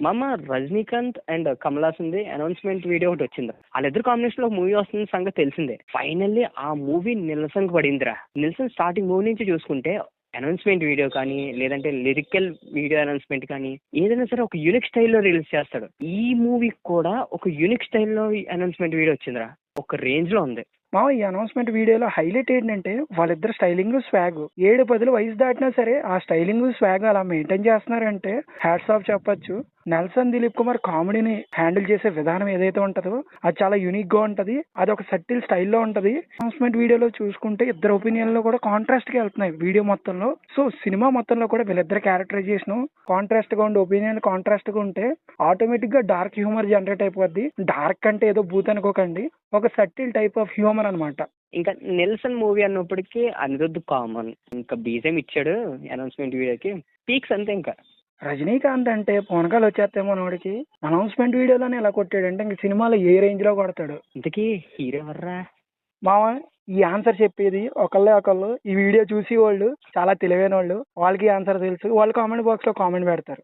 మామ Rajinikanth and Kamal Haasan the announcement video ఒకటి వచ్చింది. వాళ్ళిద్దరు కాంబినేషన్ లో ఒక మూవీ వస్తుంది సంగతి తెలిసిందే. ఫైనల్లీ ఆ మూవీ నిల్సన్ పడిందిరా. నిల్సన్ స్టార్టింగ్ మూవీ నుంచి చూసుకుంటే అనౌన్స్మెంట్ వీడియో కానీ లేదంటే లిరికల్ వీడియో అనౌన్స్మెంట్ కానీ ఏదైనా సరే ఒక యూనిక్ స్టైల్లో రిలీజ్ చేస్తాడు. ఈ మూవీ కూడా ఒక యూనిక్ స్టైల్లో అనౌన్స్మెంట్ వీడియో వచ్చిందిరా. ఒక రేంజ్ లో ఉంది. ఈ అనౌన్స్మెంట్ వీడియోలో హైలైట్ ఏంటంటే వాళ్ళిద్దరు స్టైలింగ్ స్వాగ్ 7-10 వయసు దాటినా సరే ఆ స్టైలింగ్ స్వాగ్ అలా మెయింటైన్ చేస్తున్నారంటే హ్యాట్స్ ఆఫ్ చెప్పొచ్చు. నెల్సన్ దిలీప్ కుమార్ కామెడీని హ్యాండిల్ చేసే విధానం ఏదైతే ఉంటుందో అది చాలా యూనిక్ గా ఉంటది. అది ఒక సటిల్ స్టైల్లో ఉంటది. అనౌన్స్మెంట్ వీడియోలో చూసుకుంటే ఇద్దరు ఒపీనియన్ లో కూడా కాంట్రాస్ట్ గా వెళ్తున్నాయి వీడియో మొత్తంలో. సో సినిమా మొత్తంలో కూడా వీళ్ళిద్దరు క్యారెక్టరైజేషన్ కాంట్రాస్ట్ గా ఉండి ఒపీనియన్ కాంట్రాస్ట్ గా ఉంటే ఆటోమేటిక్ గా డార్క్ హ్యూమర్ జనరేట్ అయిపోద్ది. డార్క్ అంటే ఏదో బూత్ అనుకోకండి, ఒక సటిల్ టైప్ ఆఫ్ హ్యూమర్ అనమాట. ఇంకా నెల్సన్ మూవీ అన్నప్పటికీ అనిరుద్ధ్ కామన్ ఇంకా బీజం ఇచ్చాడు అనౌన్స్మెంట్ వీడియోకి. పీక్స్ అంతే. ఇంకా రజనీకాంత్ అంటే పొనకాలు వచ్చేస్తేమో నోడికి అనౌన్స్మెంట్ వీడియోలోనే ఎలా కొట్టాడంటే ఇంక సినిమాలో ఏ రేంజ్ లో కొడతాడు. ఇంతకీ హీరో ఎవర్రా మామ? ఈ ఆన్సర్ చెప్పేది ఒకళ్ళు ఈ వీడియో చూసి వాళ్ళు చాలా తెలివైన వాళ్ళు, వాళ్ళకి ఆన్సర్ తెలుసు. వాళ్ళు కామెంట్ బాక్స్ లో కామెంట్ పెడతారు.